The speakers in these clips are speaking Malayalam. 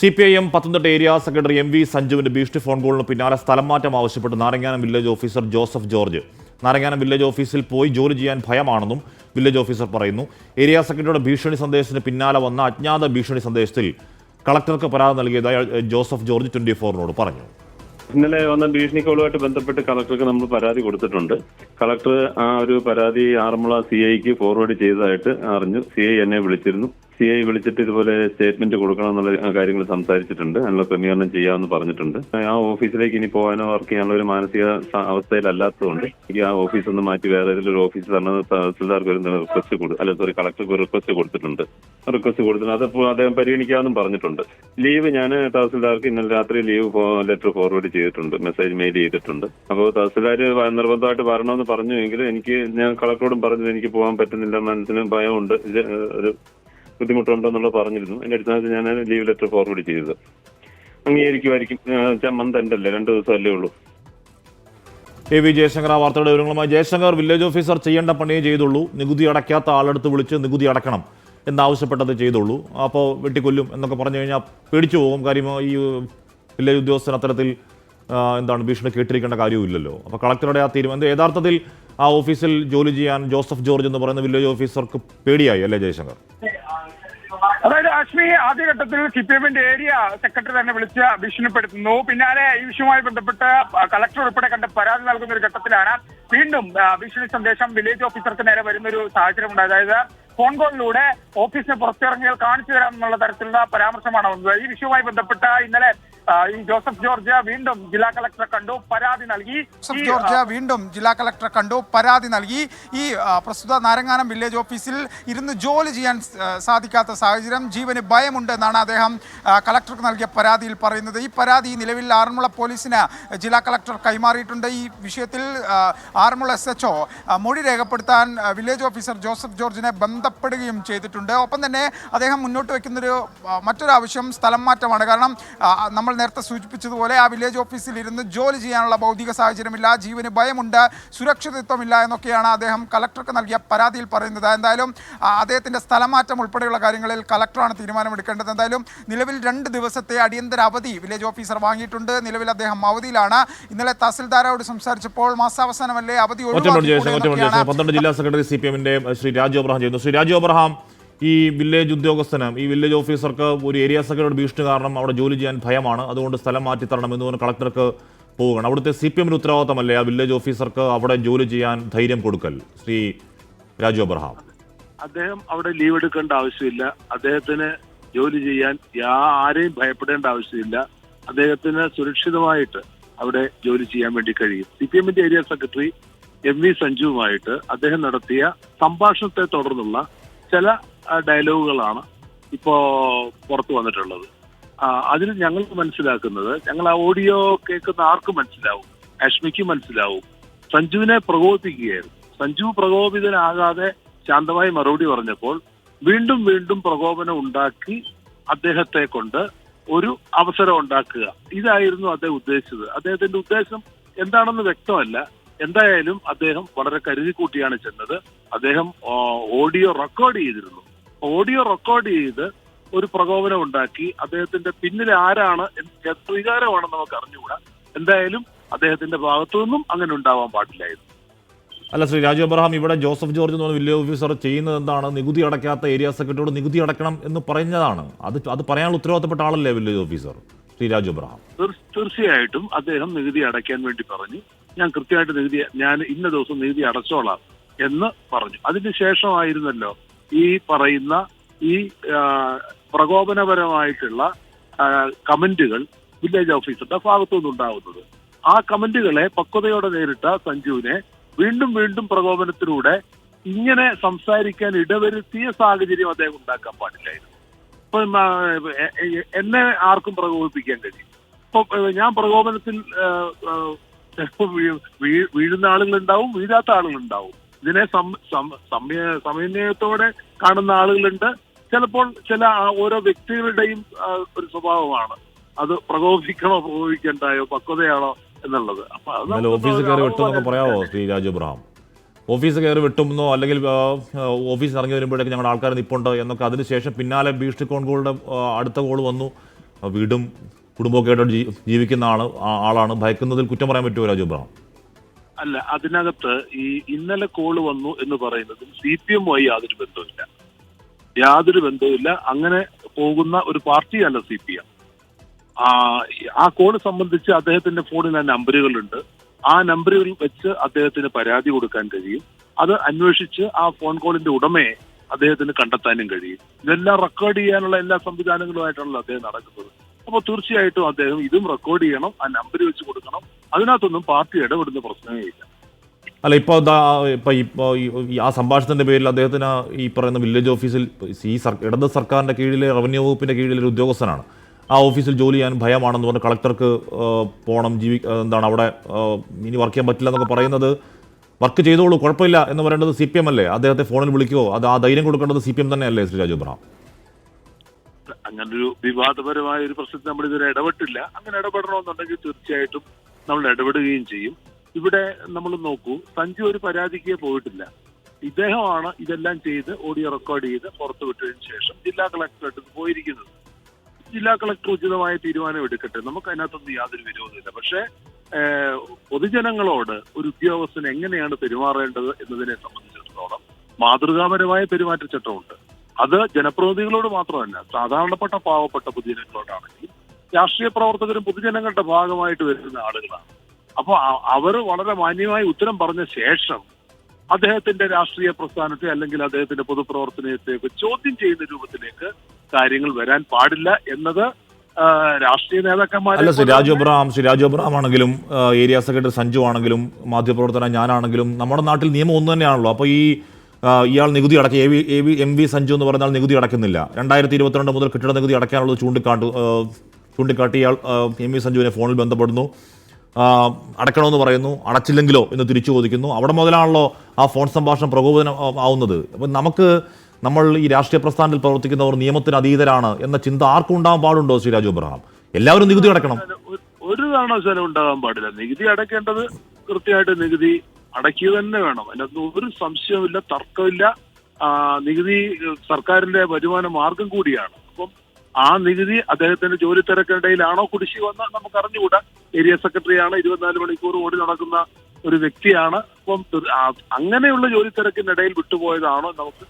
CPIM Pathanamthitta area secretary MV സഞ്ജുവിന്റെ ഭീഷണി ഫോൺ കോളിന് പിന്നാലെ സ്ഥലം മാറ്റം ആവശ്യപ്പെട്ട് Naranganam village officer Joseph George. Naranganam village ഓഫീസിൽ പോയി ജോലി ചെയ്യാൻ ഭയമാണെന്നും വില്ലേജ് ഓഫീസർ പറയുന്നു. ഏരിയ സെക്രട്ടറിയുടെ ഭീഷണി സന്ദേശത്തിന് പിന്നാലെ വന്ന അജ്ഞാത ഭീഷണി സന്ദേശത്തിൽ കളക്ടർക്ക് പരാതി നൽകിയതായി ജോസഫ് ജോർജ് 24 പറഞ്ഞു. ഇന്നലെ വന്ന ഭീഷണി കോളുമായിട്ട് ബന്ധപ്പെട്ട് കളക്ടർക്ക് നമ്മൾ പരാതി കൊടുത്തിട്ടുണ്ട്. കളക്ടർ ആ ഒരു പരാതി ആറന്മുള CIക്ക് ഫോർവേഡ് ചെയ്തതായിട്ട് അറിഞ്ഞു. CI എന്നെ വിളിച്ചിരുന്നു. CI വിളിച്ചിട്ട് ഇതുപോലെ സ്റ്റേറ്റ്മെന്റ് കൊടുക്കണം എന്നുള്ള കാര്യങ്ങൾ സംസാരിച്ചിട്ടുണ്ട്. അതിനുള്ള ക്രമീകരണം ചെയ്യാമെന്ന് പറഞ്ഞിട്ടുണ്ട്. ആ ഓഫീസിലേക്ക് ഇനി പോകാനോ വർക്ക് ചെയ്യാനുള്ള ഒരു മാനസിക അവസ്ഥയിലല്ലാത്തതുകൊണ്ട് എനിക്ക് ആ ഓഫീസ് ഒന്ന് മാറ്റി വേറെ ഏതെങ്കിലും ഒരു ഓഫീസ് തന്നത് തഹസിൽദാർക്ക് ഒരു കളക്ടർക്ക് റിക്വസ്റ്റ് കൊടുത്തിട്ടുണ്ട്. അതപ്പോൾ അദ്ദേഹം പരിഗണിക്കാമെന്നും പറഞ്ഞിട്ടുണ്ട്. ലീവ് ഞാൻ തഹസിൽദാർക്ക് ഇന്നലെ രാത്രി ലീവ് ലെറ്റർ ഫോർവേഡ് ചെയ്തിട്ടുണ്ട്, മെസ്സേജ് മെയിൽ ചെയ്തിട്ടുണ്ട്. അപ്പോൾ തഹസിൽദാർ നിർബന്ധമായിട്ട് വരണമെന്ന് പറഞ്ഞുവെങ്കിൽ ഞാൻ കളക്ടറോടും പറഞ്ഞു എനിക്ക് പോകാൻ പറ്റുന്നില്ല, മനസ്സിന് ഭയമുണ്ട്, ഒരു ബുദ്ധിമുട്ടുണ്ടോ എന്നുള്ളത് പറഞ്ഞിരുന്നു. അതിന്റെ അടിസ്ഥാനത്തിൽ ഞാൻ ലീവ് ലെറ്റർ ഫോർവേഡ് ചെയ്തത്. അംഗീകരിക്കുമായിരിക്കും. മന്ത് എൻഡല്ലേ, 2 ദിവസമല്ലേ ഉള്ളൂ. AV ജയശങ്കർ വാർത്തയുടെ വിവരങ്ങളുമായി. ജയശങ്കർ, വില്ലേജ് ഓഫീസർ ചെയ്യേണ്ട പണിയേ ചെയ്തുള്ളൂ. നികുതി അടയ്ക്കാത്ത ആളെടുത്ത് വിളിച്ച് നികുതി അടക്കണം എന്നാവശ്യപ്പെട്ടത് ചെയ്തുള്ളൂ. അപ്പോൾ വെട്ടിക്കൊല്ലും എന്നൊക്കെ പറഞ്ഞു കഴിഞ്ഞാൽ പേടിച്ചു പോകും. കാര്യം ഈ വില്ലേജ് ഉദ്യോഗസ്ഥൻ അത്തരത്തിൽ ഭീഷണി കേട്ടിരിക്കേണ്ട കാര്യവുമില്ലല്ലോ. അപ്പോൾ കളക്ടറുടെ ആ തീരുമാനം യഥാർത്ഥത്തിൽ ആ ഓഫീസിൽ ജോലി ചെയ്യാൻ ജോസഫ് ജോർജ് എന്ന് പറയുന്ന വില്ലേജ് ഓഫീസർക്ക് പേടിയായി അല്ലേ ജയശങ്കർ? അതായത് അശ്മി, ആദ്യഘട്ടത്തിൽ CPIMന്റെ ഏരിയ സെക്രട്ടറി തന്നെ വിളിച്ച് ഭീഷണിപ്പെടുത്തുന്നു. പിന്നാലെ ഈ വിഷയവുമായി ബന്ധപ്പെട്ട് കളക്ടർ ഉൾപ്പെടെ കണ്ട് പരാതി നൽകുന്ന ഒരു ഘട്ടത്തിലാണ് വീണ്ടും ഭീഷണി സന്ദേശം വില്ലേജ് ഓഫീസർക്ക് നേരെ വരുന്ന ഒരു സാഹചര്യമുണ്ട്. അതായത് ഫോൺ കോളിലൂടെ ഓഫീസിന് പുറത്തിറങ്ങിയാൽ കാണിച്ചു തരാം എന്നുള്ള തരത്തിലുള്ള പരാമർശമാണ് വന്നത്. ഈ വിഷയവുമായി ബന്ധപ്പെട്ട് ഇന്നലെ ഈ ജോസഫ് ജോർജ് വീണ്ടും ജില്ലാ കളക്ടറെ കണ്ടു, പരാതി നൽകി. ഈ പ്രസ്തുത നാരങ്ങാനം വില്ലേജ് ഓഫീസിൽ ഇരുന്ന് ജോലി ചെയ്യാൻ സാധിക്കാത്ത സാഹചര്യം, ജീവന് ഭയമുണ്ട് എന്നാണ് അദ്ദേഹം കളക്ടർക്ക് നൽകിയ പരാതിയിൽ പറയുന്നത്. ഈ പരാതി നിലവിൽ ആറന്മുള പോലീസിന് ജില്ലാ കളക്ടർ കൈമാറിയിട്ടുണ്ട്. ഈ വിഷയത്തിൽ ആറന്മുള SHO മൊഴി രേഖപ്പെടുത്താൻ വില്ലേജ് ഓഫീസർ ജോസഫ് ജോർജിനെ ബന്ധപ്പെടുകയും ചെയ്തിട്ടുണ്ട്. ഒപ്പം തന്നെ അദ്ദേഹം മുന്നോട്ട് വയ്ക്കുന്നൊരു മറ്റൊരു ആവശ്യം സ്ഥലം മാറ്റമാണ്. കാരണം നമ്മൾ നേരത്തെ സൂചിപ്പിച്ചതുപോലെ ആ വില്ലേജ് ഓഫീസിൽ ഇരുന്ന് ജോലി ചെയ്യാനുള്ള ഭൗതിക സാഹചര്യമില്ല, ജീവന് ഭയമുണ്ട്, സുരക്ഷിതത്വമില്ല എന്നൊക്കെയാണ് അദ്ദേഹം കളക്ടർക്ക് നൽകിയ പരാതിയിൽ പറയുന്നത്. എന്തായാലും അദ്ദേഹത്തിൻ്റെ സ്ഥലമാറ്റം ഉൾപ്പെടെയുള്ള കാര്യങ്ങളിൽ കളക്ടറാണ് തീരുമാനമെടുക്കേണ്ടത്. എന്തായാലും നിലവിൽ 2 ദിവസത്തെ അടിയന്തര അവധി വില്ലേജ് ഓഫീസർ വാങ്ങിയിട്ടുണ്ട്. നിലവിൽ അദ്ദേഹം അവധിയിലാണ്. ഇന്നലെ തഹസിൽദാരോട് സംസാരിച്ചപ്പോൾ മാസാവസാനമല്ലേ അവധി പന്ത്രണ്ട് ജില്ലാ സെക്രട്ടറി CPIMന്റെ ശ്രീ രാജു അബ്രഹാം ചെയ്യുന്നു. ശ്രീ രാജു അബ്രഹാം, ഈ വില്ലേജ് ഉദ്യോഗസ്ഥന്, ഈ വില്ലേജ് ഓഫീസർക്ക് ഒരു ഏരിയ സെക്രട്ടറിയുടെ ഭീഷണി കാരണം അവിടെ ജോലി ചെയ്യാൻ ഭയമാണ്, അതുകൊണ്ട് സ്ഥലം മാറ്റി തരണമെന്ന് പറഞ്ഞ് കളക്ടർക്ക് പോവുകയാണ്. അവിടുത്തെ CPIMന്റെ ഉത്തരവാദിത്തമല്ലേ ആ വില്ലേജ് ഓഫീസർക്ക് അവിടെ ജോലി ചെയ്യാൻ ധൈര്യം കൊടുക്കൽ? ശ്രീ രാജു അബ്രഹാം, അദ്ദേഹം അവിടെ ലീവ് എടുക്കേണ്ട ആവശ്യമില്ല. അദ്ദേഹത്തിന് ജോലി ചെയ്യാൻ ആരെയും ഭയപ്പെടേണ്ട ആവശ്യമില്ല. അദ്ദേഹത്തിന് സുരക്ഷിതമായിട്ട് അവിടെ ജോലി ചെയ്യാൻ വേണ്ടി കഴിയും. CPIMന്റെ ഏരിയ സെക്രട്ടറി MV സഞ്ജുവുമായിട്ട് അദ്ദേഹം നടത്തിയ സംഭാഷണത്തെ തുടർന്നുള്ള ചില ഡയലോഗുകളാണ് ഇപ്പോ പുറത്തു വന്നിട്ടുള്ളത്. അതിൽ ഞങ്ങൾ മനസ്സിലാക്കുന്നത്, ഞങ്ങൾ ആ ഓഡിയോ കേൾക്കുന്ന ആർക്കും മനസ്സിലാവും, അശ്മിക്ക് മനസ്സിലാവും, സഞ്ജുവിനെ പ്രകോപിപ്പിക്കുകയായിരുന്നു. സഞ്ജു പ്രകോപിതനാകാതെ ശാന്തമായി മറുപടി പറഞ്ഞപ്പോൾ വീണ്ടും വീണ്ടും പ്രകോപനം ഉണ്ടാക്കി അദ്ദേഹത്തെ കൊണ്ട് ഒരു അവസരം ഉണ്ടാക്കുക, ഇതായിരുന്നു അദ്ദേഹം ഉദ്ദേശിച്ചത്. അദ്ദേഹത്തിന്റെ ഉദ്ദേശം എന്താണെന്ന് വ്യക്തമല്ല. എന്തായാലും അദ്ദേഹം വളരെ കരുതിക്കൂട്ടിയാണ് ചെന്നത്. അദ്ദേഹം ഓഡിയോ റെക്കോർഡ് ചെയ്തിരുന്നു. ഓഡിയോ റെക്കോർഡ് ചെയ്ത് ഒരു പ്രകോപനം ഉണ്ടാക്കി. അദ്ദേഹത്തിന്റെ പിന്നിൽ ആരാണ്, എത്ര വികാരമാണെന്ന് നമുക്ക് അറിഞ്ഞുകൂടാ. എന്തായാലും അദ്ദേഹത്തിന്റെ ഭാഗത്തു നിന്നും അങ്ങനെ ഉണ്ടാവാൻ പാടില്ലായിരുന്നു. അല്ല ശ്രീ രാജു അബ്രഹാം, ഇവിടെ ജോസഫ് ജോർജ് എന്ന് പറഞ്ഞ വില്ലേജ് ഓഫീസർ ചെയ്യുന്നത് എന്താണ്? നികുതി അടയ്ക്കാത്ത ഏരിയ സെക്രട്ടറിയോട് നികുതി അടക്കണം എന്ന് പറഞ്ഞതാണ്. അത് പറയാനുള്ള ഉത്തരവാദിത്തപ്പെട്ട ആളല്ലേ village officer Shri Raju Abraham? തീർച്ചയായിട്ടും അദ്ദേഹം നികുതി അടയ്ക്കാൻ വേണ്ടി പറഞ്ഞു. ഞാൻ കൃത്യമായിട്ട് ഞാൻ ഇന്ന ദിവസം നികുതി അടച്ചോളാം എന്ന് പറഞ്ഞു. അതിനുശേഷമായിരുന്നല്ലോ ഈ പറയുന്ന ഈ പ്രകോപനപരമായിട്ടുള്ള കമന്റുകൾ വില്ലേജ് ഓഫീസറുടെ ഭാഗത്തുനിന്നുണ്ടാവുന്നത്. ആ കമന്റുകളെ പക്വതയോടെ നേരിട്ട സഞ്ജുവിനെ വീണ്ടും വീണ്ടും പ്രകോപനത്തിലൂടെ ഇങ്ങനെ സംസാരിക്കാൻ ഇടവരുത്തിയ സാഹചര്യം അദ്ദേഹം ഉണ്ടാക്കാൻ പാടില്ലായിരുന്നു. ഇപ്പൊ എന്നെ ആർക്കും പ്രകോപിപ്പിക്കാൻ കഴിയും. ഇപ്പൊ ഞാൻ പ്രകോപനത്തിൽ വീഴുന്ന ആളുകളുണ്ടാവും, വീഴാത്ത ആളുകളുണ്ടാവും. ഇതിനെ സമന്വയത്തോടെ കാണുന്ന ആളുകളുണ്ട്. ചിലപ്പോൾ ചില ഓരോ വ്യക്തികളുടെയും ഒരു സ്വഭാവമാണ് അത്. പ്രകോപിക്കണോ പ്രകോപിക്കണ്ടായോ, പക്വതയാണോ എന്നുള്ളത്. ഓഫീസ് കയറി വെട്ടുമെന്നൊക്കെ പറയാമോ ശ്രീ രാജു അബ്രഹാം? ഓഫീസ് കയറി വെട്ടുമെന്നോ അല്ലെങ്കിൽ ഓഫീസിൽ ഇറങ്ങി വരുമ്പോഴേക്ക് ഞങ്ങളുടെ ആൾക്കാർ നിപ്പുണ്ട് എന്നൊക്കെ, അതിനുശേഷം പിന്നാലെ ഭീഷണി കോളുടെ അടുത്ത കോൾ വന്നു, വീടും കുടുംബമൊക്കെ ആയിട്ട് ജീവിക്കുന്ന ആളാണ്. ഭയക്കുന്നതിൽ കുറ്റം പറയാൻ പറ്റുമോ രാജു എബ്രഹാം? അല്ല, അതിനകത്ത് ഈ ഇന്നലെ കോള് വന്നു എന്ന് പറയുന്നതും CPM-മായി യാതൊരു ബന്ധവുമില്ല. അങ്ങനെ പോകുന്ന ഒരു പാർട്ടിയല്ല CPM. ആ കോള് സംബന്ധിച്ച് അദ്ദേഹത്തിന്റെ ഫോണിൽ ആ നമ്പറുകളുണ്ട്. ആ നമ്പറുകൾ വെച്ച് അദ്ദേഹത്തിന് പരാതി കൊടുക്കാൻ കഴിയും. അത് അന്വേഷിച്ച് ആ ഫോൺ കോളിന്റെ ഉടമയെ അദ്ദേഹത്തിന് കണ്ടെത്താനും കഴിയും. ഇതെല്ലാം റെക്കോർഡ് ചെയ്യാനുള്ള എല്ലാ സംവിധാനങ്ങളുമായിട്ടാണല്ലോ അദ്ദേഹം നടക്കുന്നത്. അപ്പോൾ തീർച്ചയായിട്ടും അദ്ദേഹം ഇതും റെക്കോർഡ് ചെയ്യണം, ആ നമ്പർ വെച്ച് കൊടുക്കണം. അതിനകത്തൊന്നും പാർട്ടി ഇടപെടുന്ന പ്രശ്നമേ ഇല്ല. അല്ല, ഇപ്പോൾ ആ സംഭാഷണത്തിന്റെ പേരിൽ അദ്ദേഹത്തിന് ഈ പറയുന്ന വില്ലേജ് ഓഫീസിൽ ഈ ഇടത് സർക്കാരിന്റെ കീഴിലെ റവന്യൂ വകുപ്പിന്റെ കീഴിലെ ഒരു ഉദ്യോഗസ്ഥനാണ്. ആ ഓഫീസിൽ ജോലി ചെയ്യാൻ ഭയമാണെന്ന് പറഞ്ഞ് കളക്ടർക്ക് പോകണം, എന്താണ് അവിടെ ഇനി വർക്ക് ചെയ്യാൻ പറ്റില്ല എന്നൊക്കെ പറയുന്നത്, വർക്ക് ചെയ്തോളൂ കുഴപ്പമില്ല എന്ന് പറയേണ്ടത് CPM അല്ലേ? അദ്ദേഹത്തെ ഫോണിൽ വിളിക്കുമോ? ആ ധൈര്യം കൊടുക്കേണ്ടത് CPM തന്നെയല്ലേ ശ്രീ രാജു എബ്രഹാം? അങ്ങനൊരു വിവാദപരമായ ഒരു പ്രശ്നത്തിൽ നമ്മൾ ഇതുവരെ ഇടപെട്ടില്ല. അങ്ങനെ ഇടപെടണമെന്നുണ്ടെങ്കിൽ തീർച്ചയായിട്ടും നമ്മൾ ഇടപെടുകയും ചെയ്യും. ഇവിടെ നമ്മൾ നോക്കൂ, സഞ്ജു ഒരു പരാതിക്ക് പോയിട്ടില്ല. ഇദ്ദേഹമാണ് ഇതെല്ലാം ചെയ്ത് ഓഡിയോ റെക്കോർഡ് ചെയ്ത് പുറത്തു വിട്ടതിന് ശേഷം ജില്ലാ കളക്ടറേറ്റ് പോയിരിക്കുന്നത്. ജില്ലാ കളക്ടർ ഉചിതമായ തീരുമാനം എടുക്കട്ടെ, നമുക്ക് അതിനകത്തൊന്നും യാതൊരു വിരോധമില്ല. പക്ഷേ പൊതുജനങ്ങളോട് ഒരു ഉദ്യോഗസ്ഥൻ എങ്ങനെയാണ് പെരുമാറേണ്ടത് എന്നതിനെ സംബന്ധിച്ചിടത്തോളം മാതൃകാപരമായ പെരുമാറ്റച്ചട്ടമുണ്ട്. അത് ജനപ്രതിനിധികളോട് മാത്രമല്ല, സാധാരണപ്പെട്ട പാവപ്പെട്ട പൊതുജനങ്ങളോടാണെങ്കിൽ രാഷ്ട്രീയ പ്രവർത്തകരും പൊതുജനങ്ങളുടെ ഭാഗമായിട്ട് വരുന്ന ആളുകളാണ്. അപ്പോൾ അവർ വളരെ മാന്യമായി ഉത്തരം പറഞ്ഞ ശേഷം അദ്ദേഹത്തിന്റെ രാഷ്ട്രീയ പ്രസ്ഥാനത്തെ അല്ലെങ്കിൽ അദ്ദേഹത്തിന്റെ പൊതുപ്രവർത്തനത്തെയൊക്കെ ചോദ്യം ചെയ്യുന്ന രൂപത്തിലേക്ക് കാര്യങ്ങൾ വരാൻ പാടില്ല എന്നത് രാഷ്ട്രീയ നേതാക്കന്മാർ. അല്ല, ശ്രീ രാജു എബ്രഹാം ആണെങ്കിലും ഏരിയ സെക്രട്ടറി സഞ്ജു ആണെങ്കിലും മാധ്യമപ്രവർത്തന ഞാനാണെങ്കിലും നമ്മുടെ നാട്ടിൽ നിയമം ഒന്ന് തന്നെയാണല്ലോ. അപ്പോൾ ഇയാൾ നികുതി അടക്കി MV സഞ്ജു എന്ന് പറഞ്ഞാൽ നികുതി അടയ്ക്കുന്നില്ല. 2022 മുതൽ കെട്ടിട നികുതി അടയ്ക്കാനുള്ളത് ചൂണ്ടിക്കാട്ടി ഇയാൾ MV സഞ്ജുവിനെ ഫോണിൽ ബന്ധപ്പെടുന്നു, അടയ്ക്കണമെന്ന് പറയുന്നു. അടച്ചില്ലെങ്കിലോ എന്ന് തിരിച്ചു ചോദിക്കുന്നു. അവിടെ മുതലാണല്ലോ ആ ഫോൺ സംഭാഷണം പ്രകോപനം ആവുന്നത്. അപ്പം നമ്മൾ ഈ രാഷ്ട്രീയ പ്രസ്ഥാനത്തിൽ പ്രവർത്തിക്കുന്നവർ നിയമത്തിന് അതീതരാണ് എന്ന ചിന്ത ആർക്കും ഉണ്ടാകാൻ പാടുണ്ടോ ശ്രീ രാജു എബ്രഹാം? എല്ലാവരും നികുതി അടക്കണം. ഒരു കാരണവശാലും ഉണ്ടാകാൻ പാടില്ല. നികുതി അടയ്ക്കേണ്ടത് കൃത്യമായിട്ട് നികുതി അടയ്ക്കുക തന്നെ വേണം. അതിനകത്ത് ഒരു സംശയമില്ല, തർക്കമില്ല. നികുതി സർക്കാരിന്റെ വരുമാന മാർഗം കൂടിയാണ്. അപ്പം ആ നികുതി അദ്ദേഹത്തിന്റെ ജോലി തിരക്കിനിടയിലാണോ കുടിശ്ശിക വന്ന നമുക്ക് അറിഞ്ഞുകൂടാ. ഏരിയ സെക്രട്ടറിയാണ്, 24 മണിക്കൂർ ഓടി നടക്കുന്ന ഒരു വ്യക്തിയാണ്. അപ്പം അങ്ങനെയുള്ള ജോലി തിരക്കിനിടയിൽ വിട്ടുപോയതാണോ നമുക്ക്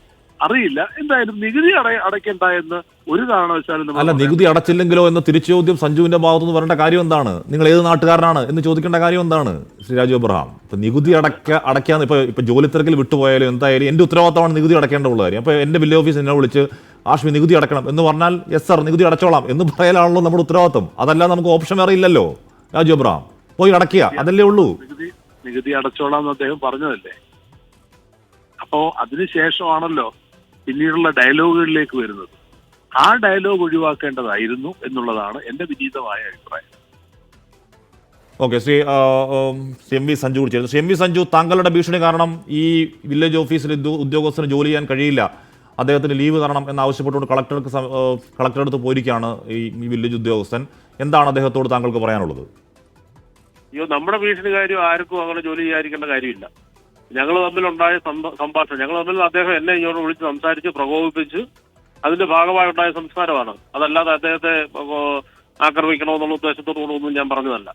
അറിയില്ല. എന്തായാലും നികുതി അടയ്ക്കണ്ട എന്ന് ഒരു കാരണവശാലും. അല്ല, നികുതി അടച്ചില്ലെങ്കിലോ എന്ന തിരിച്ചു ചോദ്യം സഞ്ജുവിന്റെ ഭാഗത്തുനിന്ന് വരേണ്ട കാര്യം എന്താണ്? നിങ്ങൾ ഏത് നാട്ടുകാരനാണ് എന്ന് ചോദിക്കേണ്ട കാര്യം എന്താണ് ശ്രീ രാജു എബ്രഹാം? ഇപ്പൊ നികുതി അടയ്ക്കാന്ന് ഇപ്പൊ ജോലി തിരക്കിൽ വിട്ടുപോയാലും എന്തായാലും എന്റെ ഉത്തരവാദിത്തമാണ് നികുതി അടയ്ക്കേണ്ടതുള്ള കാര്യം. അപ്പൊ എന്റെ വില്ലേജ് ഓഫീസ് എന്നെ വിളിച്ച് ആഷ്മി നികുതി അടക്കണം എന്ന് പറഞ്ഞാൽ യെസ് സർ നികുതി അടച്ചോളാം എന്ന് പറയാനാണല്ലോ നമ്മുടെ ഉത്തരവാദിത്തം. അതല്ല നമുക്ക് ഓപ്ഷൻ വേറെ ഇല്ലല്ലോ രാജു എബ്രഹാം. പോയി അടയ്ക്കുക, അതല്ലേ ഉള്ളൂ. നികുതി അടച്ചോളാം എന്ന് അദ്ദേഹം പറഞ്ഞതല്ലേ. അപ്പോ അതിനുശേഷമാണല്ലോ പിന്നീടുള്ള ഡയലോഗുകളിലേക്ക് വരുന്നത്. ആ ഡയലോഗ് ഒഴിവാക്കേണ്ടതായിരുന്നു എന്നുള്ളതാണ് എന്റെ വിനീതമായ അഭിപ്രായം. ഓക്കെ, ശ്രീ MV സഞ്ജു കുറിച്ചായിരുന്നു. ശ്രീ MV സഞ്ജു, താങ്കളുടെ ഭീഷണി കാരണം ഈ വില്ലേജ് ഓഫീസിൽ ഉദ്യോഗസ്ഥന് ജോലി ചെയ്യാൻ കഴിയില്ല, അദ്ദേഹത്തിന് ലീവ് തരണം എന്നാവശ്യപ്പെട്ടുകൊണ്ട് കളക്ടറടുത്ത് പോയിരിക്കുകയാണ് ഈ വില്ലേജ് ഉദ്യോഗസ്ഥൻ. എന്താണ് അദ്ദേഹത്തോട് താങ്കൾക്ക് പറയാനുള്ളത്? അയ്യോ, നമ്മുടെ ഭീഷണി കാര്യം ആർക്കും അങ്ങനെ ജോലി ചെയ്യാതിരിക്കേണ്ട കാര്യമില്ല. ഞങ്ങൾ തമ്മിലുണ്ടായ സംഭാഷണം, ഞങ്ങൾ തമ്മിൽ അദ്ദേഹം എന്നെ ഇങ്ങോട്ട് വിളിച്ച് സംസാരിച്ച് പ്രകോപിപ്പിച്ച് അതിന്റെ ഭാഗമായുണ്ടായ സംസ്കാരമാണ്. അതല്ലാതെ അദ്ദേഹത്തെ ആക്രമിക്കണമെന്നുള്ള ഉദ്ദേശത്തോടുകൂടൊന്നും ഞാൻ പറഞ്ഞതല്ല.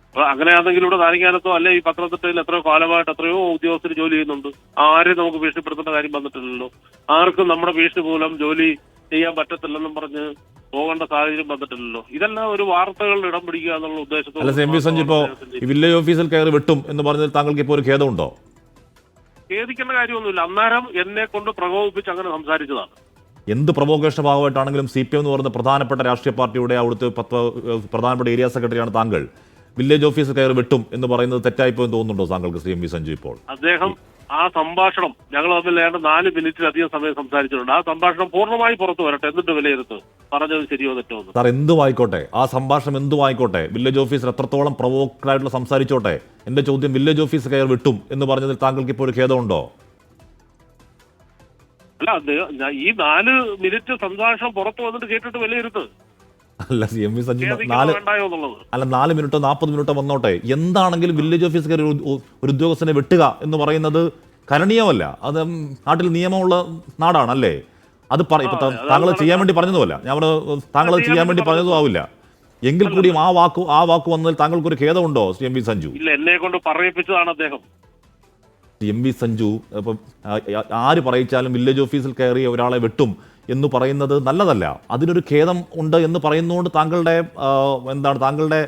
അപ്പൊ അങ്ങനെയാണെങ്കിൽ ഇവിടെ നാരിങ്ങാനത്തോ അല്ലെ ഈ പത്തനംതിട്ടയിൽ എത്രയോ കാലമായിട്ട് എത്രയോ ഉദ്യോഗസ്ഥർ ജോലി ചെയ്യുന്നുണ്ട്. ആരെയും നമുക്ക് ഭീഷണിപ്പെടുത്തേണ്ട കാര്യം വന്നിട്ടില്ലല്ലോ. ആർക്കും നമ്മുടെ ഭീഷണി മൂലം ജോലി ചെയ്യാൻ പറ്റത്തില്ലെന്നും പറഞ്ഞ് പോകേണ്ട സാഹചര്യം വന്നിട്ടില്ലല്ലോ. ഇതെല്ലാം ഒരു വാർത്തകളിൽ ഇടം പിടിക്കുക എന്നുള്ള ഉദ്ദേശത്തോടെ. അല്ല, MV സഞ്ജു, ഇപ്പോ വില്ലേജ് ഓഫീസിൽ കയറി വെട്ടും എന്ന് പറഞ്ഞാൽ താങ്കൾക്ക് ഇപ്പോൾ ഒരു ഖേദമുണ്ടോ? ഖേദിക്കേണ്ട കാര്യമൊന്നുമില്ല. അന്നേരം എന്നെ കൊണ്ട് പ്രകോപിപ്പിച്ച് അങ്ങനെ സംസാരിച്ചതാണ്. എന്ത് പ്രൊവോക്കേഷൻ ഭാഗമായിട്ടാണെങ്കിലും CPM എന്ന് പറയുന്ന പ്രധാനപ്പെട്ട രാഷ്ട്രീയ പാർട്ടിയുടെ അവിടുത്തെ പ്രധാനപ്പെട്ട ഏരിയ സെക്രട്ടറിയാണ് താങ്കൾ. വില്ലേജ് ഓഫീസിൽ കയറി വെട്ടും എന്ന് പറയുന്നത് തെറ്റായിപ്പോയി തോന്നുന്നുണ്ടോ താങ്കൾക്ക് ശ്രീ MV സഞ്ജു? ഇപ്പോൾ അദ്ദേഹം ആ സംഭാഷണം ഞങ്ങൾ തമ്മിൽ ഏതാണ്ട് 4 മിനിറ്റിലധികം സമയം സംസാരിച്ചിട്ടുണ്ട്. ആ സംഭാഷണം പൂർണ്ണമായി പുറത്തു വരട്ടെ, എന്നിട്ട് വിലയിരുത്ത് പറഞ്ഞത് ശരിയോ തെറ്റോ. സാർ, എന്തുമായിക്കോട്ടെ, ആ സംഭാഷണം എന്തുമായിക്കോട്ടെ, വില്ലേജ് ഓഫീസർ എത്രത്തോളം പ്രൊവോക്ഡായിട്ടുള്ള സംസാരിച്ചോട്ടെ. എന്റെ ചോദ്യം, വില്ലേജ് ഓഫീസ് കയറി വിട്ടും എന്ന് പറഞ്ഞതിൽ താങ്കൾക്ക് ഇപ്പോൾ ഒരു ഖേദമുണ്ടോ? അല്ല, ഈ 4 മിനിറ്റ് സംഭാഷണം പുറത്തു വന്നിട്ട് കേട്ടിട്ട് വിലയിരുത്ത്. അല്ല, MV സഞ്ജു, 4 മിനിറ്റോ 40 മിനിറ്റോ വന്നോട്ടെ, എന്താണെങ്കിലും വില്ലേജ് ഓഫീസ് കയറി ഒരു ഉദ്യോഗസ്ഥനെ വെട്ടുക എന്ന് പറയുന്നത് കരണീയമല്ല. അത് നാട്ടിൽ നിയമമുള്ള നാടാണല്ലേ. അത് താങ്കൾ ചെയ്യാൻ വേണ്ടി പറഞ്ഞതുമല്ല, ഞാൻ താങ്കൾ അത് ചെയ്യാൻ വേണ്ടി പറഞ്ഞതും ആവില്ല. എങ്കിൽ കൂടിയും ആ വാക്ക് വന്നതിൽ താങ്കൾക്കൊരു ഖേദമുണ്ടോ ശ്രീ എം വി സഞ്ജു? ഇല്ല, എന്നെ കൊണ്ട് പറയിപ്പിച്ചതാണ് അദ്ദേഹം. എം വി സഞ്ജു, ഇപ്പം ആര് പറയിച്ചാലും വില്ലേജ് ഓഫീസിൽ കയറി ഒരാളെ വെട്ടും എന്ന് പറയുന്നത് നല്ലതല്ല. അതിനൊരു ഖേദം ഉണ്ട് എന്ന് പറയുന്നതുകൊണ്ട് താങ്കളുടെ താങ്കളുടെ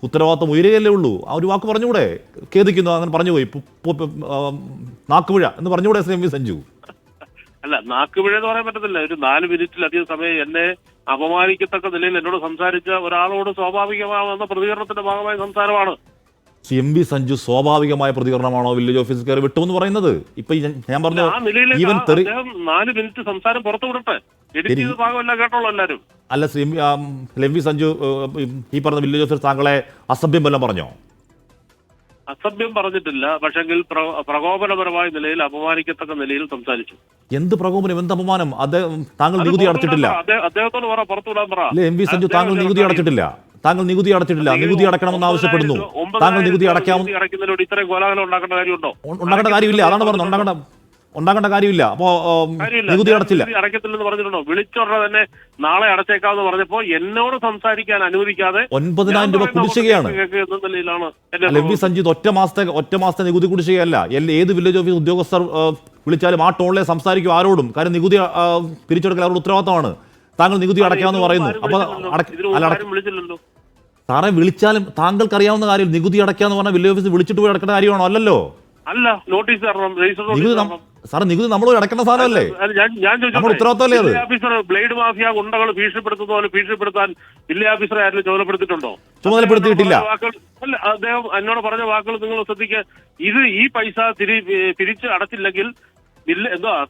ഉത്തരവാദിത്വം ഉയരുകയല്ലേ ഉള്ളൂ. ആ ഒരു വാക്ക് പറഞ്ഞുകൂടെ? ഖേദിക്കുന്നു അങ്ങനെ പറഞ്ഞുപോയി, നാക്കുപിഴ എന്ന് പറഞ്ഞുകൂടെ ശ്രീ എം വി സഞ്ജു? അല്ല, നാക്കുപിഴ എന്ന് പറയാൻ പറ്റത്തില്ല. ഒരു 4 മിനിറ്റിലധികം സമയം എന്നെ അപമാനിക്കത്തക്ക നിലയിൽ എന്നോട് സംസാരിച്ച ഒരാളോട് സ്വാഭാവികമാവുന്ന പ്രതികരണത്തിന്റെ ഭാഗമായ സംസാരമാണ്. ശ്രീ എം വി സഞ്ജു, സ്വാഭാവികമായ പ്രതികരണമാണോ വില്ലേജ് ഓഫീസിൽ കയറി വിട്ടുമെന്ന് പറയുന്നത്? ഇപ്പൊ ഞാൻ പറഞ്ഞു, ആ നിലയിലേക്ക് അദ്ദേഹം 4 മിനിറ്റ് സംസാരം പുറത്തു വിടട്ടെ. എഡിറ്റ് ചെയ്ത ഭാഗമല്ല കേട്ടോളൂ എല്ലാവരും. അല്ല ശ്രീ എം വി സഞ്ജു, ഈ പറഞ്ഞ വില്ലേജ് ഓഫീസർ താങ്കളെ അസഭ്യം വല്ലതും പറഞ്ഞോ? അസഭ്യം പറഞ്ഞിട്ടില്ല, പക്ഷെങ്കിൽ പ്രകോപനപരമായ നിലയിൽ അപമാനിക്കത്തക്ക നിലയിൽ സംസാരിച്ചു. എന്ത് പ്രകോപനം, എന്ത് അപമാനം? താങ്കൾ നികുതി അടച്ചിട്ടില്ല. അദ്ദേഹത്തോട് പറ, പുറത്തുവിടാൻ പറ. എം വി സഞ്ജു, താങ്കൾ നികുതി അടച്ചിട്ടില്ല. നികുതി അടയ്ക്കണമെന്ന് ആവശ്യപ്പെടുന്നു. താങ്കൾ നികുതി അടയ്ക്കുന്നതിലൂടെ ഇത്രയും കോലാഹലം ഉണ്ടാക്കേണ്ട കാര്യമുണ്ടോ? ഉണ്ടാക്കേണ്ട കാര്യമില്ല. അതാണ് പറഞ്ഞത്, ഉണ്ടാക്കേണ്ട കാര്യമില്ല. അപ്പോ നികുതി അടച്ചില്ല, അടയ്ക്കത്തില്ലെന്ന് പറഞ്ഞിട്ടുണ്ടോ? വിളിച്ചോടെ തന്നെ നാളെ അടച്ചേക്കാമെന്ന് പറഞ്ഞപ്പോ എന്നോട് സംസാരിക്കാൻ അനുവദിക്കാതെ 9,000 രൂപ കുടിശ്ശികയാണ്. എം വി സഞ്ജു, ഒറ്റ മാസത്തെ നികുതി കുടിശ്ശികയല്ല. ഏത് വില്ലേജ് ഓഫീസ് ഉദ്യോഗസ്ഥർ വിളിച്ചാലും ആ ടോണിലെ സംസാരിക്കും ആരോടും. കാര്യം നികുതി പിരിച്ചെടുക്കൽ അവരുടെ ഉത്തരവാദിത്തമാണ്. താങ്കൾ നികുതി അടയ്ക്കാമെന്ന് പറയുന്നു. അപ്പൊ സാറേ, വിളിച്ചാലും താങ്കൾക്ക് അറിയാവുന്ന കാര്യം നികുതി അടയ്ക്കാന്ന് പറഞ്ഞാൽ വില്ലേജ് ഓഫീസ് വിളിച്ചിട്ട് പോയി അടക്കേണ്ട കാര്യമാണോ? അല്ലല്ലോ. അല്ല, നോട്ടീസ് തരണം. സാറേ, നികുതി നമ്മൾ അടക്കേണ്ട സാധനമല്ലേ? നമ്മുടെ ഉത്തരവാദിത്തമല്ലേ അത്? ഓഫീസർ ബ്ലേഡ് മാഫിയ ഗുണ്ടകൾ ഭീഷണിപ്പെടുത്തുന്ന പോലെ ഭീഷണിപ്പെടുത്താൻ വില്ലേജ് ഓഫീസറെ ആരും ചുമതലപ്പെടുത്തിയിട്ടുണ്ടോ? ചുമതലപ്പെടുത്തിയിട്ടില്ല. അല്ല, അദ്ദേഹം എന്നോട് പറഞ്ഞ വാക്കുകൾ നിങ്ങൾ ശ്രദ്ധിക്കുക. ഈ പൈസ തിരിച്ച് അടച്ചില്ലെങ്കിൽ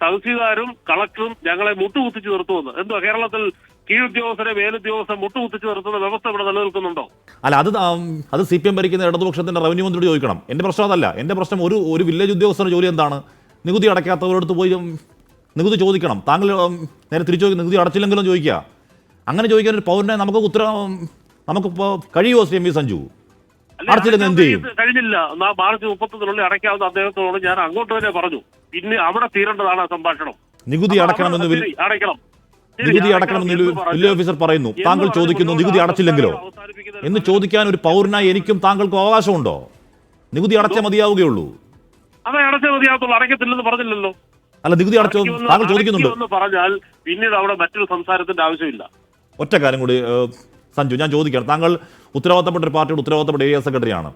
തഹസീൽദാരും കളക്ടറും ഞങ്ങളെ മുട്ടുകുത്തിച്ച് നിർത്തുമെന്ന്. കേരളത്തിൽ കീഴുദ്യോഗസ്ഥരെ മേലുദ്യോഗസ്ഥരെ മുട്ടുകുത്തിച്ച് നിർത്തുന്ന വ്യവസ്ഥ ഇവിടെ നിലനിൽക്കുന്നുണ്ടോ? അല്ല, അത് CPM ഭരിക്കുന്ന ഇടതുപക്ഷത്തിന്റെ റവന്യൂ മന്ത്രിയോട് ചോദിക്കണം. എന്റെ പ്രശ്നം അതല്ല. എന്റെ പ്രശ്നം ഒരു വില്ലേജ് ഉദ്യോഗസ്ഥരുടെ ജോലി എന്താണ്? നികുതി അടയ്ക്കാത്തവരടുത്ത് പോയി നികുതി ചോദിക്കണം. താങ്കൾ നേരെ തിരിച്ചു ചോദിക്കും, നികുതി അടച്ചില്ലെങ്കിലും ചോദിക്കുക. അങ്ങനെ ചോദിക്കാൻ ഒരു പൗരനെ നമുക്ക് കഴിയുമോ ശ്രീ എം വി സഞ്ജു? അടച്ചില്ലെന്ന് എന്ത് ചെയ്യും? കഴിഞ്ഞില്ല. മാർച്ച് 31 അടയ്ക്കാവുന്ന അദ്ദേഹത്തോട് ഞാൻ അങ്ങോട്ട് തന്നെ പറഞ്ഞു. പിന്നെ അവിടെ തീരേണ്ടതാണ് സംഭാഷണം. നികുതി അടയ്ക്കണമെന്ന് വില്ലേജ് ഓഫീസർ പറയുന്നു. താങ്കൾ ചോദിക്കുന്നു നികുതി അടച്ചില്ലെങ്കിലോ എന്ന് ചോദിക്കാൻ ഒരു പൗരനായി എനിക്കും താങ്കൾക്കും അവകാശമുണ്ടോ? നികുതി അടച്ചേ മതിയാവുകയുള്ളൂ. അതെ, അടച്ചേ മതിയാവത്തുള്ളൂ. അടയ്ക്കത്തില്ലെന്ന് പറഞ്ഞില്ലല്ലോ. അല്ല, നികുതി അടച്ചോ താങ്കൾ ചോദിക്കുന്നുണ്ട് പറഞ്ഞാൽ പിന്നീട് അവിടെ മറ്റൊരു സംസാരത്തിന്റെ ആവശ്യമില്ല. ഒറ്റ കാര്യം കൂടി സഞ്ജു, ഞാൻ ചോദിക്കാം. താങ്കൾ ഉത്തരവാദിത്തപ്പെട്ട ഒരു പാർട്ടിയുടെ ഉത്തരവാദിത്തപ്പെട്ട ഏരിയ സെക്രട്ടറിയാണ്.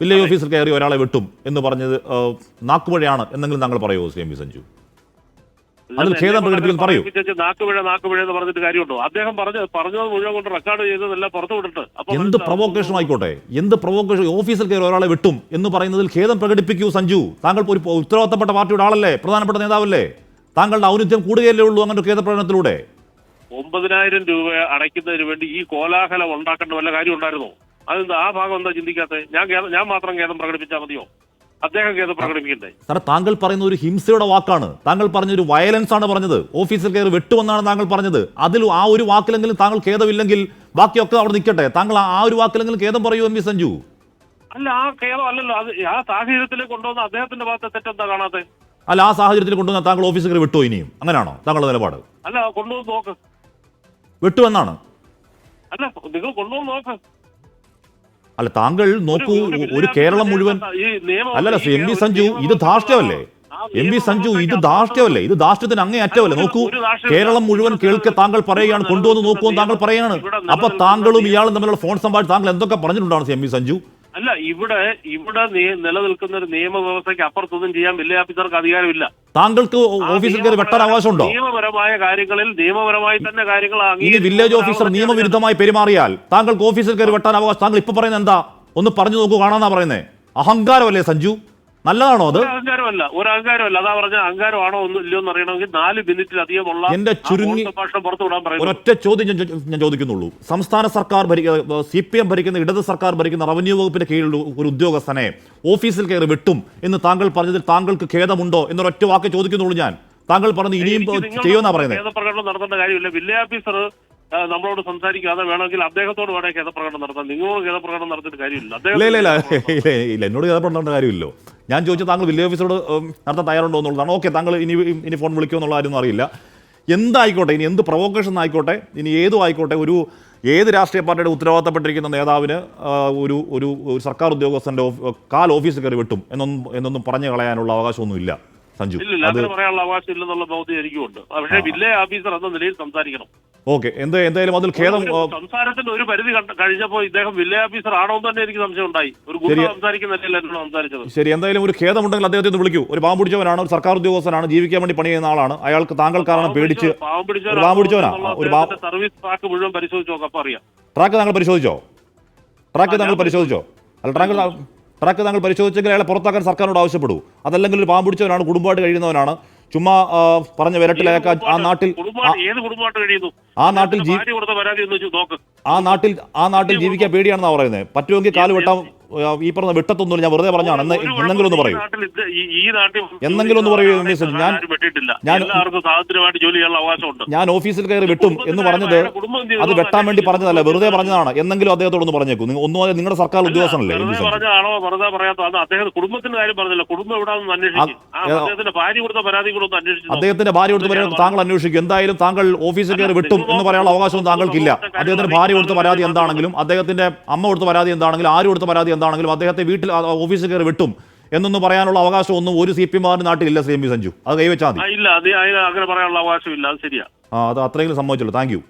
വില്ലേജ് ഓഫീസിൽ കയറി ഒരാളെ വെട്ടും എന്ന് പറഞ്ഞത് നാക്കുപഴയാണ് എന്നെങ്കിലും താങ്കൾ പറയുമോ ശ്രീ എം വി സഞ്ജു? അതിൽ ഖേദം പ്രകടിപ്പിക്കുന്നു, പറയൂ. നാക്കുപിഴ എന്ന് പറഞ്ഞിട്ട് കാര്യമുണ്ടോ? അദ്ദേഹം പറഞ്ഞത് മുഴുവൻ കൊണ്ട് റെക്കോർഡ് ചെയ്തതെല്ലാം പുറത്തു വിട്ടിട്ട് എന്ത് പ്രൊവോക്കേഷൻ ആയിക്കോട്ടെ, എന്ത് പ്രൊവോക്കേഷൻ. ഓഫീസിൽ കയറി ഒരാളെ വെട്ടും എന്ന് പറയുന്നതിൽ ഖേദം പ്രകടിപ്പിക്കൂ സഞ്ജു. താങ്കൾ ഒരു ഉത്തരവാദിത്തപ്പെട്ട പാർട്ടിയുടെ ആളല്ലേ, പ്രധാനപ്പെട്ട നേതാവല്ലേ? താങ്കളുടെ ഔന്നിത്യം കൂടുകയല്ലേ ഉള്ളൂ അങ്ങനെ ഖേദപ്രകടനത്തിലൂടെ? 9,000 രൂപ അടയ്ക്കുന്നതിന് വേണ്ടി ഈ കോലാഹലം ഉണ്ടാക്കേണ്ട വല്ല കാര്യം ഉണ്ടായിരുന്നോ? അതെന്താ ആ ഭാഗം എന്താ ചിന്തിക്കാത്തത്? ഞാൻ മാത്രം ഖേദം പ്രകടിപ്പിച്ചാൽ മതിയോ? അദ്ദേഹം ഖേദം പ്രകടിപ്പിക്കണ്ടേ? സാറേ, താങ്കൾ പറയുന്ന ഒരു ഹിംസയുടെ വാക്കാണ്. താങ്കൾ പറഞ്ഞൊരു വയലൻസ് ആണ് പറഞ്ഞത്. ഓഫീസിൽ കയറി വെട്ടുമെന്നാണ് താങ്കൾ പറഞ്ഞത്. അതിൽ ആ ഒരു വാക്കിലെങ്കിലും താങ്കൾ ഖേദമില്ലെങ്കിൽ ബാക്കിയൊക്കെ അവിടെ നിൽക്കട്ടെ. താങ്കൾ ആ ഒരു വാക്കിലെങ്കിലും ഖേദം പറയൂ എം വി സഞ്ജു. അല്ല, ആ ഖേദം അല്ലല്ലോ. അത് ആ സാഹചര്യത്തിലേക്ക് കൊണ്ടുവന്ന അദ്ദേഹത്തിന്റെ ഭാഗത്തെ തെറ്റെന്താ കാണാതെ? അല്ല, ആ സാഹചര്യത്തിൽ കൊണ്ടുവന്ന താങ്കൾ ഓഫീസിൽ കയറി വെട്ടോ ഇനിയും? അങ്ങനെയാണോ താങ്കളുടെ നിലപാട്? അല്ല, കൊണ്ടുവന്ന് നോക്ക്. വെട്ടുമെന്നാണ്? അല്ല, നിങ്ങൾ കൊണ്ടുവന്ന് നോക്ക്. അല്ല, താങ്കൾ നോക്കൂ. ഒരു കേരളം മുഴുവൻ അല്ലല്ല ശ്രീ എം വി സഞ്ജു, ഇത് ധാർഷ്ട്യമല്ലേ? എം വി സഞ്ജു, ഇത് ധാർഷ്ട്യമല്ലേ? ഇത് ധാർഷ്ട്യത്തിന് അങ്ങേ അറ്റമല്ലേ? നോക്കൂ, കേരളം മുഴുവൻ കേൾക്കെ താങ്കൾ പറയുകയാണ്, കൊണ്ടുവന്ന് നോക്കുമെന്ന് താങ്കൾ പറയുകയാണ്. അപ്പൊ താങ്കളും ഇയാളും തമ്മിലുള്ള ഫോൺ സംഭാഷണം താങ്കൾ എന്തൊക്കെ പറഞ്ഞിട്ടുണ്ടാണ് ശ്രീ എം വി സഞ്ജു? അല്ല, ഇവിടെ നിലനിൽക്കുന്ന ഒരു നിയമവ്യവസ്ഥയ്ക്ക് അപ്പുറത്തൊന്നും ചെയ്യാൻ വില്ലേജ് ഓഫീസർക്ക് അധികാരമില്ല. താങ്കൾക്ക് ഓഫീസിൽ കയറി വെട്ടാൻ അവകാശമുണ്ടോ? നിയമപരമായ കാര്യങ്ങളിൽ നിയമപരമായി തന്നെ കാര്യങ്ങൾ. ഇനി വില്ലേജ് ഓഫീസർ നിയമവിരുദ്ധമായി പെരുമാറിയാൽ താങ്കൾക്ക് ഓഫീസിൽ കയറി വെട്ടാൻ അവകാശം? താങ്കൾ ഇപ്പൊ പറയുന്നത് എന്താ? ഒന്ന് പറഞ്ഞു നോക്കൂ, കാണാന്നാ പറയുന്നത്. അഹങ്കാരമല്ലേ സഞ്ജു? നല്ലതാണോ അത്? ഒരു അഹങ്കാരമല്ല. അതാ പറഞ്ഞ അഹങ്കാരമാണോ ഒന്നും ഇല്ലയോ എന്ന് അറിയണമെങ്കിൽ 4 മിനിറ്റിലധികമുള്ള എന്റെ ചുരുങ്ങി ഒരൊറ്റ ചോദ്യം ഞാൻ ചോദിക്കുന്നുള്ളൂ. സംസ്ഥാന സർക്കാർ CPM ഭരിക്കുന്ന ഇടത് സർക്കാർ ഭരിക്കുന്ന റവന്യൂ വകുപ്പിന്റെ കീഴിൽ ഒരു ഉദ്യോഗസ്ഥനെ ഓഫീസിൽ കയറി വെട്ടും എന്ന് താങ്കൾ പറഞ്ഞതിൽ താങ്കൾക്ക് ഖേദമുണ്ടോ എന്നൊരൊറ്റ വാക്ക് ചോദിക്കുന്നുള്ളൂ ഞാൻ. താങ്കൾ പറഞ്ഞ് ഇനിയും ചെയ്യുമെന്നാ പറയുന്നത്. ഖേദപ്രകടനം നടത്തേണ്ട കാര്യമില്ല. വില്ലേജ് ഓഫീസർ നമ്മളോട് സംസാരിക്കാതെ വേണമെങ്കിൽ അദ്ദേഹത്തോട് വേണേൽ ഖേദപ്രകടനം നടത്താം. നിങ്ങളോട് ഖേദപ്രകടനം നടത്തിയിട്ട് കാര്യമില്ല. ഇല്ല, എന്നോട് ഖേദപ്രകടനം കാര്യമില്ലല്ലോ. ഞാൻ ചോദിച്ചത് താങ്കൾ വില്ലേജ് ഓഫീസറോട് നടത്താൻ തയ്യാറുണ്ടോ എന്നുള്ളതാണ്. ഓക്കെ, താങ്കൾ ഇനി ഫോൺ വിളിക്കുമോ എന്നുള്ള കാര്യമൊന്നും അറിയില്ല. എന്തായിക്കോട്ടെ, ഇനി എന്ത് പ്രൊവോക്കേഷൻ ആയിക്കോട്ടെ, ഇനി ഏതും ആയിക്കോട്ടെ, ഏത് രാഷ്ട്രീയ പാർട്ടിയുടെ ഉത്തരവാദിത്തപ്പെട്ടിരിക്കുന്ന നേതാവിന് ഒരു ഒരു സർക്കാർ ഉദ്യോഗസ്ഥൻ്റെ കാൽ ഓഫീസിൽ കയറി വിട്ടും എന്നൊന്നും പറഞ്ഞു കളയാനുള്ള അവകാശമൊന്നുമില്ല സഞ്ജു. ഇല്ല, അങ്ങനെ പറയാനുള്ള അവകാശം ഇല്ലെന്നുള്ള ബോധ്യം എനിക്കുണ്ട്. പക്ഷേ വില്ലേജ് ഓഫീസർ എന്ന നിലയിൽ സംസാരിക്കണം. ഓക്കെ, എന്തായാലും അതിൽ ഖേദം. സംസാരത്തിന്റെ ഒരു പരിധി കഴിഞ്ഞപ്പോൾ ഇദ്ദേഹം വില്ലേജ് ഓഫീസർ ആണോ എന്ന് തന്നെ എനിക്ക് സംശയം ഉണ്ടായി. ഒരു ഗുണ്ട സംസാരിക്കുന്നതല്ല എന്നോട് സംസാരിച്ചത്. ശരി, എന്തായാലും ഒരു ഖേദമുണ്ടെങ്കിൽ അദ്ദേഹത്തെ ഒന്ന് വിളിക്കൂ. ഒരു പാവം പിടിച്ചവനാണ്, ഒരു സർക്കാർ ഉദ്യോഗസ്ഥനാണ്, ജീവിക്കാൻ വേണ്ടി പണി ചെയ്യുന്ന ആളാണ്. അയാൾക്ക് താങ്കൾ കാരണം പേടിച്ച് പാവം പിടിച്ചവനാ. സർവീസ് ട്രാക്ക് മുഴുവൻ പരിശോധിച്ചു നോക്കാം, അപ്പൊ അറിയാം. ട്രാക്ക് താങ്കൾ പരിശോധിച്ചോ? അല്ല, ട്രാക്ക് താങ്കൾ പരിശോധിച്ചെങ്കിൽ അയാളെ പുറത്താക്കാൻ സർക്കാരിനോട് ആവശ്യപ്പെടൂ. അതല്ലെങ്കിൽ ഒരു പാവം പിടിച്ചവനാണ്, കുടുംബമായിട്ട് കഴിയുന്നവനാണ്, ചുമ്മാ പറഞ്ഞ വിരട്ടിലയക്കാൻ ആ നാട്ടിൽ ജീവിക്കാൻ പേടിയാണെന്നാണ് പറയുന്നത്. പറ്റുമെങ്കിൽ കാല് വെട്ടാം. ഈ പറഞ്ഞ വെട്ടത്തൊന്നുമില്ല, ഞാൻ വെറുതെ പറഞ്ഞാണ്. എന്നെങ്കിലും ഒന്ന് പറയൂ, എന്തെങ്കിലും ഒന്ന് പറയൂ. ഞാൻ ഓഫീസിൽ കയറി വെട്ടും എന്ന് പറഞ്ഞത് അത് വെട്ടാൻ വേണ്ടി പറഞ്ഞതല്ല, വെറുതെ പറഞ്ഞതാണ്. എന്തെങ്കിലും അദ്ദേഹത്തോടൊന്ന് പറഞ്ഞേക്കൂ. ഒന്നും നിങ്ങളുടെ സർക്കാർ ഉദ്യോഗസ്ഥനല്ലേ? കുടുംബത്തിന്റെ കാര്യം പറഞ്ഞില്ല. കുടുംബം എവിടെയാണെന്ന് അന്വേഷിക്കും. അദ്ദേഹത്തിന്റെ ഭാര്യ കൊടുത്ത പരാതി കൂടെ ഒന്ന് അന്വേഷിച്ചു. അദ്ദേഹത്തിന്റെ ഭാര്യ കൊടുത്ത പരാതി താങ്കൾ അന്വേഷിക്കും. എന്തായാലും താങ്കൾ ഓഫീസിൽ കയറി വെട്ടും എന്ന് പറയാനുള്ള അവകാശവും താങ്കൾക്കില്ല. അദ്ദേഹത്തിന്റെ ഭാര്യ കൊടുത്ത പരാതി എന്താണെങ്കിലും, അദ്ദേഹത്തിന്റെ അമ്മ കൊടുത്ത പരാതി എന്താണെങ്കിലും, ആര് കൊടുത്ത പരാതി എന്താണെങ്കിലും, അദ്ദേഹത്തെ വീട്ടിൽ ഓഫീസിൽ കയറി വെട്ടും എന്നൊന്നും പറയാനുള്ള അവകാശം ഒന്നും ഒരു CPM നാട്ടിലില്ല. ശ്രീ എം വി സഞ്ജു, അത് കൈവച്ചാൽ മതി. ഇല്ല, അങ്ങനെ പറയാനുള്ള അവകാശമില്ല. അത് ശരിയാ. അത് അത്രയെങ്കിലും സമ്മതിച്ചല്ലോ. Thank you.